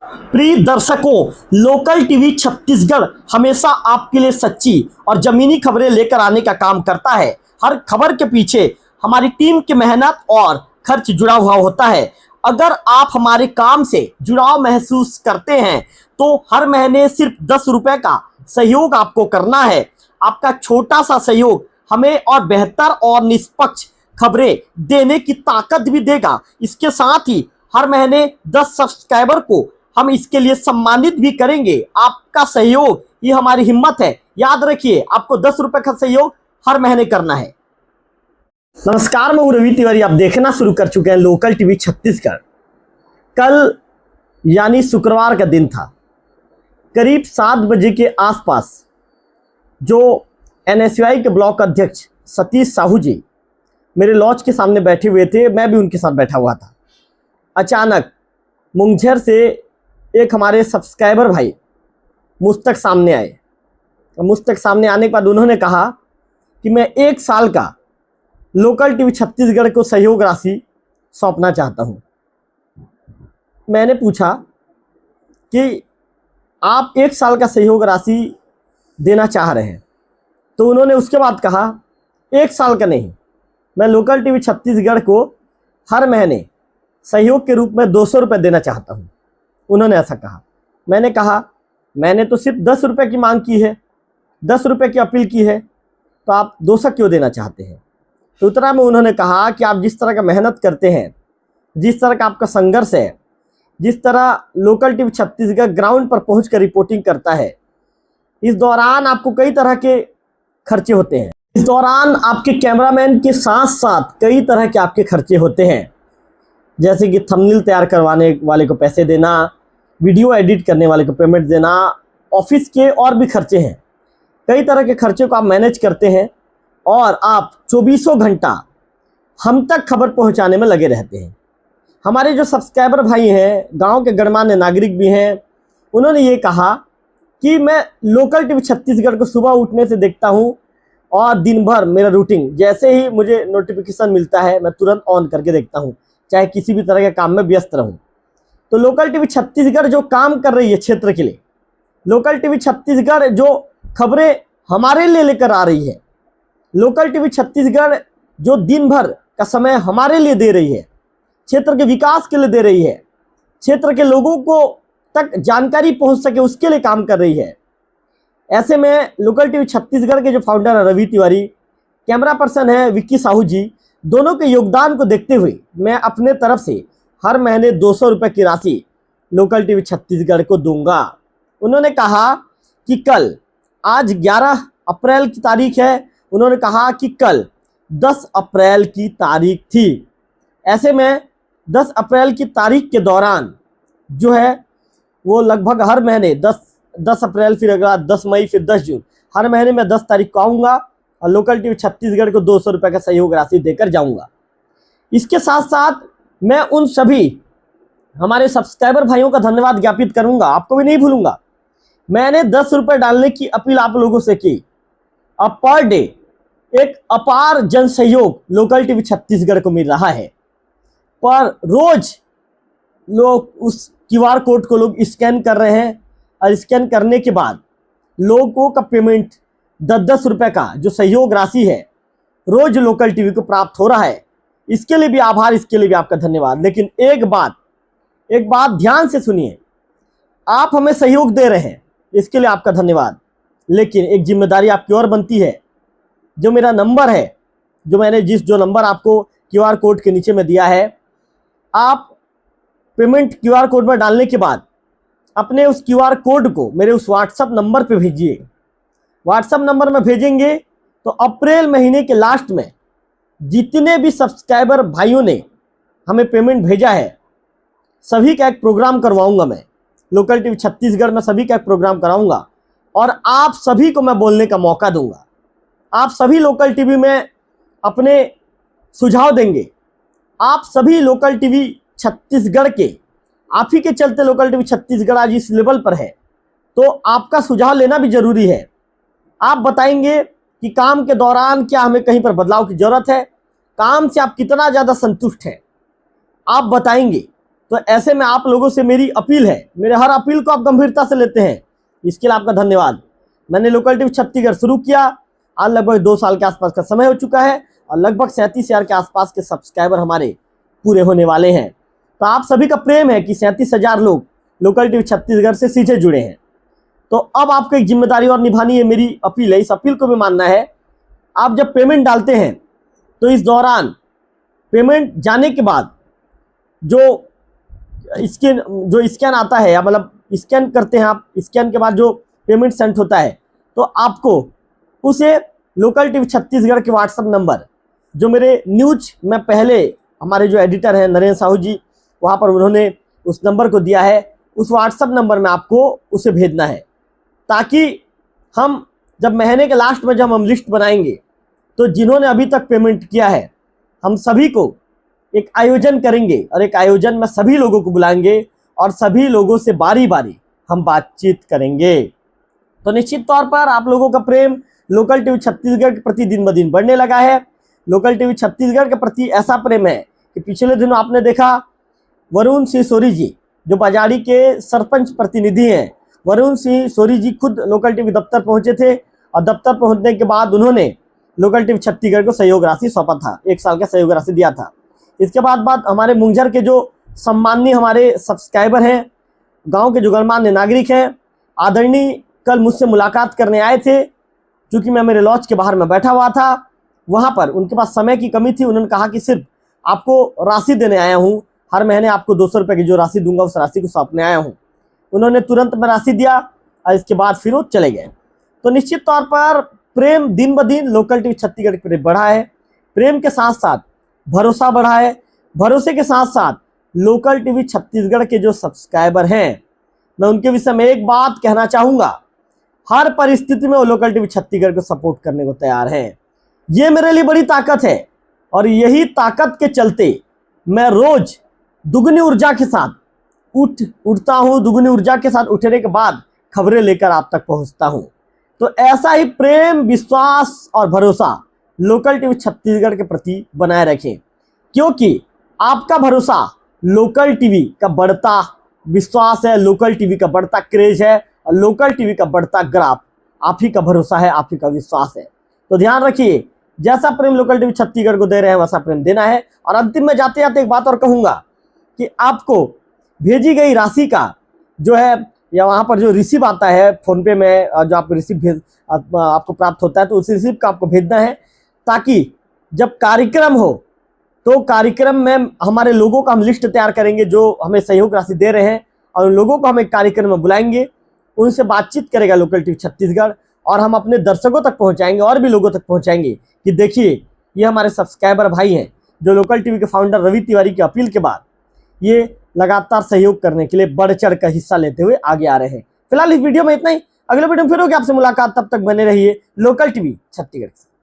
प्रिय दर्शकों, local TV Chhattisgarh हमेशा आपके लिए सच्ची और जमीनी खबरें लेकर आने का काम करता है। हर खबर के पीछे हमारी टीम की मेहनत और खर्च जुड़ा हुआ होता है। अगर आप हमारे काम से जुड़ाव महसूस करते हैं तो हर महीने सिर्फ 10 रुपए का सहयोग आपको करना है। आपका छोटा सा सहयोग हमें और बेहतर और निष्पक्ष खबरें देने की ताकत भी देगा। इसके साथ ही हर महीने 10 सब्सक्राइबर को हम इसके लिए सम्मानित भी करेंगे। आपका सहयोग ये हमारी हिम्मत है। याद रखिए, आपको 10 रुपए का सहयोग हर महीने करना है। नमस्कार, मैं हूं रवि तिवारी। आप देखना शुरू कर चुके हैं लोकल टीवी छत्तीसगढ़। कल यानी शुक्रवार का दिन था। करीब 7 बजे के आसपास जो NSUI के ब्लॉक अध्यक्ष सतीश साहू जी मेरे लॉज के सामने बैठे हुए थे, मैं भी उनके साथ बैठा हुआ था। अचानक मुंगझर से एक हमारे सब्सक्राइबर भाई मुझ तक सामने आए। मुझ तक सामने आने के बाद उन्होंने कहा कि मैं 1 साल का लोकल टीवी छत्तीसगढ़ को सहयोग राशि सौंपना चाहता हूं। मैंने पूछा कि आप 1 साल का सहयोग राशि देना चाह रहे हैं, तो उन्होंने उसके बाद कहा 1 साल का नहीं, मैं लोकल टीवी छत्तीसगढ़ को हर महीने सहयोग के रूप में 200 रुपये देना चाहता हूं। उन्होंने ऐसा कहा। मैंने कहा मैंने तो सिर्फ 10 रुपये की मांग की है, 10 रुपये की अपील की है, तो आप 200 क्यों देना चाहते हैं? तो उत्तरा में उन्होंने कहा कि आप जिस तरह का मेहनत करते हैं, जिस तरह का आपका संघर्ष है, जिस तरह लोकल टीवी छत्तीसगढ़ ग्राउंड पर पहुँच कर रिपोर्टिंग करता है, इस दौरान आपको कई तरह के खर्चे होते हैं। इस दौरान आपके कैमरामैन के साथ साथ कई तरह के आपके खर्चे होते हैं, जैसे कि थंबनेल तैयार करवाने वाले को पैसे देना, वीडियो एडिट करने वाले को पेमेंट देना, ऑफिस के और भी खर्चे हैं। कई तरह के खर्चे को आप मैनेज करते हैं और आप 24 घंटा हम तक खबर पहुंचाने में लगे रहते हैं। हमारे जो सब्सक्राइबर भाई हैं, गांव के गणमान्य नागरिक भी हैं, उन्होंने ये कहा कि मैं लोकल टीवी छत्तीसगढ़ को सुबह उठने से देखता हूं और दिन भर मेरा रूटीन, जैसे ही मुझे नोटिफिकेशन मिलता है मैं तुरंत ऑन करके देखता हूं, चाहे किसी भी तरह के काम में व्यस्त रहूं। तो लोकल टीवी छत्तीसगढ़ जो काम कर रही है क्षेत्र के लिए, लोकल टीवी छत्तीसगढ़ जो खबरें हमारे लिए लेकर आ रही है, लोकल टीवी छत्तीसगढ़ जो दिन भर का समय हमारे लिए दे रही है, क्षेत्र के विकास के लिए दे रही है, क्षेत्र के लोगों को तक जानकारी पहुंच सके उसके लिए काम कर रही है। ऐसे में लोकल टीवी छत्तीसगढ़ के जो फाउंडर है रवि तिवारी, कैमरा पर्सन है विक्की साहू जी, दोनों के योगदान को देखते हुए मैं अपने तरफ से हर महीने 200 रुपये की राशि लोकल टीवी छत्तीसगढ़ को दूंगा। उन्होंने कहा कि कल, आज 11 अप्रैल की तारीख है, उन्होंने कहा कि कल 10 अप्रैल की तारीख थी। ऐसे में 10 अप्रैल की तारीख के दौरान जो है वो लगभग हर महीने 10 अप्रैल, फिर अगला 10 मई, फिर 10 जून, हर महीने मैं 10 तारीख को आऊँगा और लोकल टीवी छत्तीसगढ़ को 200 रुपये का सहयोग राशि देकर जाऊंगा। इसके साथ साथ मैं उन सभी हमारे सब्सक्राइबर भाइयों का धन्यवाद ज्ञापित करूंगा, आपको भी नहीं भूलूंगा। मैंने 10 रुपये डालने की अपील आप लोगों से की। अब पर डे एक अपार जन सहयोग लोकल टीवी छत्तीसगढ़ को मिल रहा है। पर रोज लोग उस QR कोड को लोग स्कैन कर रहे हैं और स्कैन करने के बाद लोगों का पेमेंट 10-10 रुपये का जो सहयोग राशि है रोज लोकल टीवी को प्राप्त हो रहा है। इसके लिए भी आभार, इसके लिए भी आपका धन्यवाद। लेकिन एक बात ध्यान से सुनिए, आप हमें सहयोग दे रहे हैं, इसके लिए आपका धन्यवाद, लेकिन एक जिम्मेदारी आपकी और बनती है। जो मेरा नंबर है, जो मैंने जो नंबर आपको QR कोड के नीचे में दिया है, आप पेमेंट QR कोड में डालने के बाद अपने उस QR कोड को मेरे उस व्हाट्सएप नंबर पे भेजिए। व्हाट्सएप नंबर में भेजेंगे तो अप्रैल महीने के लास्ट में जितने भी सब्सक्राइबर भाइयों ने हमें पेमेंट भेजा है, सभी का एक प्रोग्राम करवाऊंगा मैं लोकल टीवी छत्तीसगढ़ में, सभी का एक प्रोग्राम कराऊंगा और आप सभी को मैं बोलने का मौका दूंगा। आप सभी लोकल टीवी में अपने सुझाव देंगे। आप सभी लोकल टीवी छत्तीसगढ़ के, आप ही के चलते लोकल टीवी छत्तीसगढ़ आज इस लेवल पर है, तो आपका सुझाव लेना भी जरूरी है। आप बताएंगे कि काम के दौरान क्या हमें कहीं पर बदलाव की जरूरत है, काम से आप कितना ज़्यादा संतुष्ट हैं, आप बताएंगे। तो ऐसे में आप लोगों से मेरी अपील है, मेरे हर अपील को आप गंभीरता से लेते हैं, इसके लिए आपका धन्यवाद। मैंने लोकल टीवी छत्तीसगढ़ शुरू किया, आज लगभग 2 साल के आसपास का समय हो चुका है और लगभग 37,000 के आसपास के सब्सक्राइबर हमारे पूरे होने वाले हैं। तो आप सभी का प्रेम है कि 37,000 लोग लोकल टीवी छत्तीसगढ़ से सीधे जुड़े हैं। तो अब आपको एक जिम्मेदारी और निभानी है, मेरी अपील है, इस अपील को भी मानना है। आप जब पेमेंट डालते हैं तो इस दौरान पेमेंट जाने के बाद जो स्कैन आता है, या मतलब स्कैन करते हैं आप, स्कैन के बाद जो पेमेंट सेंड होता है, तो आपको उसे लोकल टीवी छत्तीसगढ़ के व्हाट्सएप नंबर, जो मेरे न्यूज में पहले हमारे जो एडिटर हैं नरेंद्र साहू जी, वहाँ पर उन्होंने उस नंबर को दिया है, उस व्हाट्सएप नंबर में आपको उसे भेजना है, ताकि हम जब महीने के लास्ट में जब हम लिस्ट बनाएंगे तो जिन्होंने अभी तक पेमेंट किया है, हम सभी को एक आयोजन करेंगे और एक आयोजन में सभी लोगों को बुलाएंगे और सभी लोगों से बारी बारी हम बातचीत करेंगे। तो निश्चित तौर पर आप लोगों का प्रेम लोकल टीवी छत्तीसगढ़ के प्रति दिन ब दिन बढ़ने लगा है। लोकल टीवी छत्तीसगढ़ के प्रति ऐसा प्रेम है कि पिछले दिनों आपने देखा वरुण सिंह सोरी जी, जो बाजारी के सरपंच प्रतिनिधि हैं, वरुण सिंह सोरी जी खुद लोकल टीवी दफ्तर पहुंचे थे और दफ्तर पहुंचने के बाद उन्होंने लोकल टीवी छत्तीसगढ़ को सहयोग राशि सौंपा था, 1 साल का सहयोग राशि दिया था। इसके बाद हमारे मुंगझर के जो सम्माननीय हमारे सब्सक्राइबर हैं, गांव के जो गणमान्य नागरिक हैं, आदरणीय कल मुझसे मुलाकात करने आए थे, क्योंकि मैं मेरे लॉज के बाहर में बैठा हुआ था, वहाँ पर उनके पास समय की कमी थी। उन्होंने कहा कि सिर्फ आपको राशि देने आया हूँ, हर महीने आपको 200 रुपये की जो राशि दूंगा उस राशि को सौंपने आया हूँ। उन्होंने तुरंत में राशि दिया और इसके बाद फिर वो चले गए। तो निश्चित तौर पर प्रेम दिन ब दिन लोकल टीवी छत्तीसगढ़ के प्रति बढ़ा है। प्रेम के साथ साथ भरोसा बढ़ा है, भरोसे के साथ साथ लोकल टीवी छत्तीसगढ़ के जो सब्सक्राइबर हैं, मैं उनके विषय में एक बात कहना चाहूँगा, हर परिस्थिति में वो लोकल टीवी छत्तीसगढ़ को सपोर्ट करने को तैयार हैं। ये मेरे लिए बड़ी ताकत है और यही ताकत के चलते मैं रोज दुगनी ऊर्जा के साथ उठता हूँ, दुगनी ऊर्जा के साथ उठने के बाद खबरें लेकर आप तक पहुँचता हूँ। तो ऐसा ही प्रेम, विश्वास और भरोसा लोकल टीवी छत्तीसगढ़ के प्रति बनाए रखें, क्योंकि आपका भरोसा लोकल टीवी का बढ़ता विश्वास है, लोकल टीवी का बढ़ता क्रेज है और लोकल टीवी का बढ़ता ग्राफ आप ही का भरोसा है, आप ही का विश्वास है। तो ध्यान रखिए, जैसा प्रेम लोकल टीवी छत्तीसगढ़ को दे रहे हैं वैसा प्रेम देना है। और अंतिम में जाते जाते एक बात और कहूँगा कि आपको भेजी गई राशि का जो है, या वहाँ पर जो रिसीव आता है फ़ोन पे में, जो आपको रिसीव आपको प्राप्त होता है, तो उस रिसीव का आपको भेजना है, ताकि जब कार्यक्रम हो तो कार्यक्रम में हमारे लोगों का हम लिस्ट तैयार करेंगे जो हमें सहयोग राशि दे रहे हैं, और उन लोगों को हम एक कार्यक्रम में बुलाएंगे, उनसे बातचीत करेगा लोकल टीवी छत्तीसगढ़, और हम अपने दर्शकों तक पहुंचाएंगे और भी लोगों तक पहुंचाएंगे कि देखिए ये हमारे सब्सक्राइबर भाई हैं जो लोकल टीवी के फाउंडर रवि तिवारी की अपील के बाद ये लगातार सहयोग करने के लिए बढ़ चढ़ कर हिस्सा लेते हुए आगे आ रहे हैं। फिलहाल इस वीडियो में इतना ही, अगले वीडियो में फिर होगी आपसे मुलाकात, तब तक बने रहिए लोकल टीवी छत्तीसगढ़।